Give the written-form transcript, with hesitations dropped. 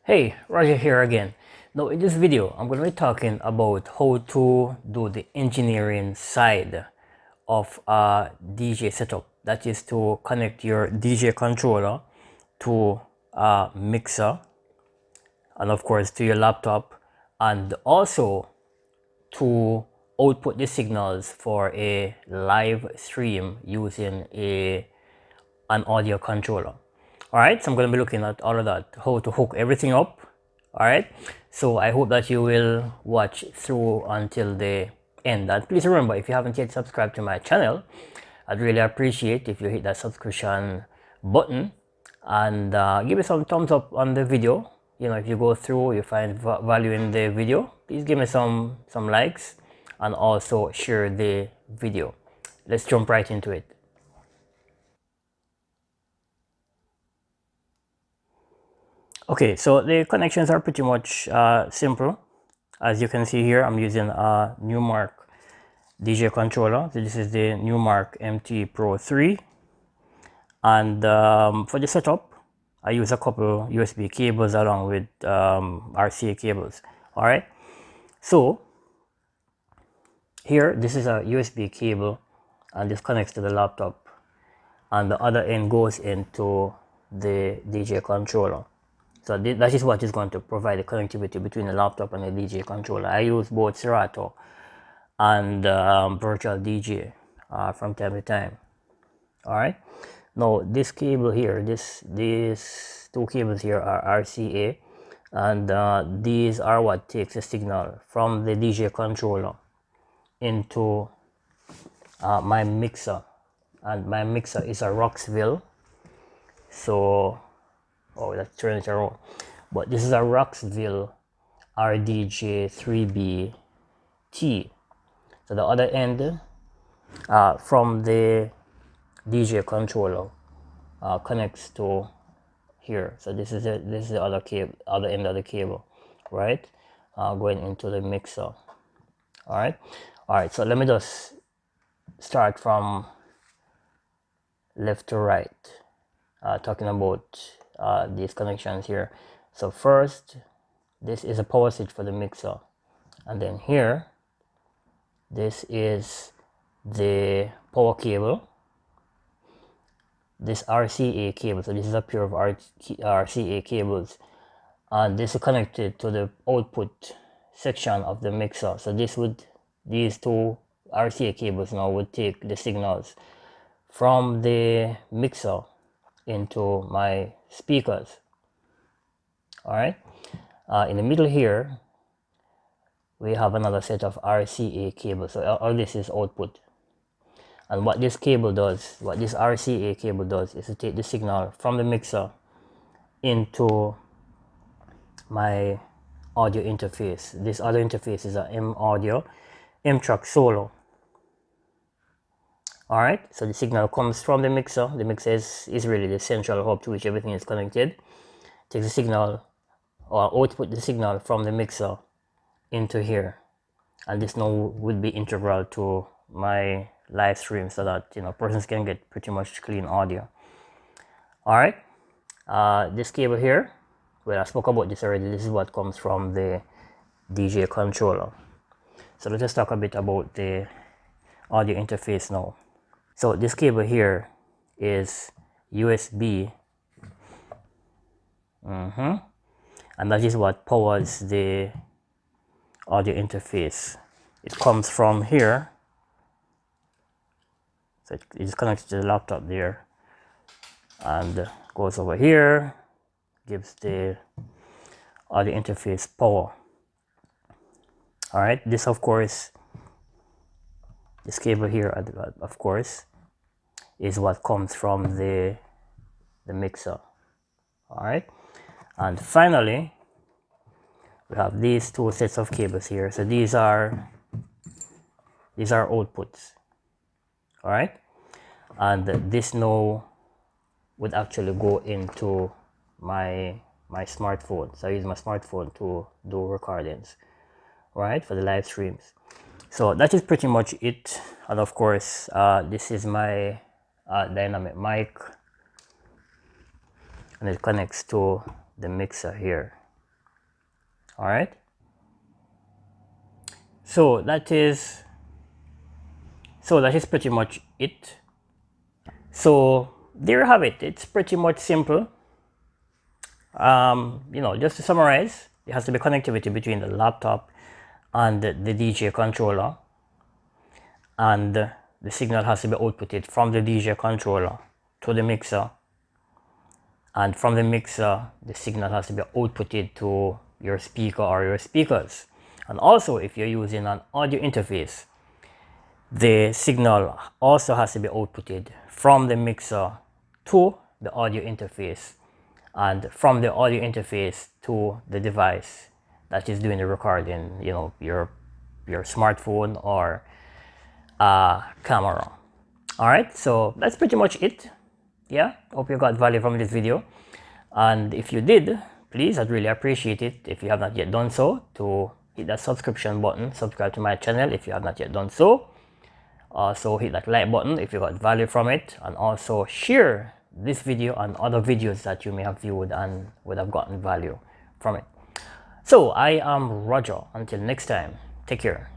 Hey, Roger here again. Now in this video, I'm going to be talking about how to do the engineering side of a DJ setup. That is to connect your DJ controller to a mixer and of course to your laptop, and also to output the signals for a live stream using an audio controller. All right, so I'm going to be looking at all of that, how to hook everything up. All right, so I hope that you will watch through until the end. And please remember, if you haven't yet subscribed to my channel, I'd really appreciate if you hit that subscription button and give me some thumbs up on the video. You know, if you go through, you find value in the video, please give me some likes and also share the video. Let's jump right into it. Okay, so the connections are pretty much simple. As you can see here, I'm using a Numark DJ controller. So this is the Numark MT Pro 3. And for the setup, I use a couple USB cables along with RCA cables. All right. So here, this is a USB cable and this connects to the laptop. And the other end goes into the DJ controller. So that is what is going to provide the connectivity between the laptop and the DJ controller. I use both Serato and Virtual DJ from time to time. All right. Now this cable here, these two cables here are RCA, and these are what takes the signal from the DJ controller into my mixer, and my mixer is a Roxville. So let's turn it around. But this is a Roxville RDJ 3BT. So the other end from the DJ controller connects to here. So this is it. This is the other cable, other end of the cable, right? Going into the mixer. All right. So let me just start from left to right, talking about these connections here. So first, this is a power switch for the mixer, and then here, this is the power cable, this RCA cable. So this is a pair of RCA cables, and this is connected to the output section of the mixer. So these two RCA cables now would take the signals from the mixer into my speakers. All right. In the middle here, we have another set of RCA cables. So all this is output. And what this cable does, what this RCA cable does, is to take the signal from the mixer into my audio interface. This other interface is a M Audio M-Track Solo. All right, so the signal comes from the mixer. The mixer is really the central hub to which everything is connected. Takes the signal or output the signal from the mixer into here, and this now would be integral to my live stream, so that persons can get pretty much clean audio. All right, this cable here, well, I spoke about this already. This is what comes from the DJ controller. So let's just talk a bit about the audio interface now. So this cable here is USB, and that is what powers the audio interface. It comes from here, so it is connected to the laptop there, and goes over here, gives the audio interface power. All right, this of course, this cable here, of course, is what comes from the mixer. All right, and finally, we have these two sets of cables here. So these are outputs. All right, and this now would actually go into my smartphone. So I use my smartphone to do recordings, right, for the live streams. So that is pretty much it. And of course, this is my dynamic mic, and it connects to the mixer here. All right. So that is pretty much it. So there you have it. It's pretty much simple. Just to summarize, there has to be connectivity between the laptop and the DJ controller, and the signal has to be outputted from the DJ controller to the mixer, and from the mixer the signal has to be outputted to your speaker or your speakers. And also, if you're using an audio interface, the signal also has to be outputted from the mixer to the audio interface, and from the audio interface to the device that is doing the recording, your smartphone or camera. All right, so that's pretty much it. Yeah, hope you got value from this video, and if you did, please, I'd really appreciate it if you have not yet done so to hit that subscription button, subscribe to my channel if you have not yet done so. Also hit that like button if you got value from it, and also share this video and other videos that you may have viewed and would have gotten value from it. So I am Roger. Until next time, take care.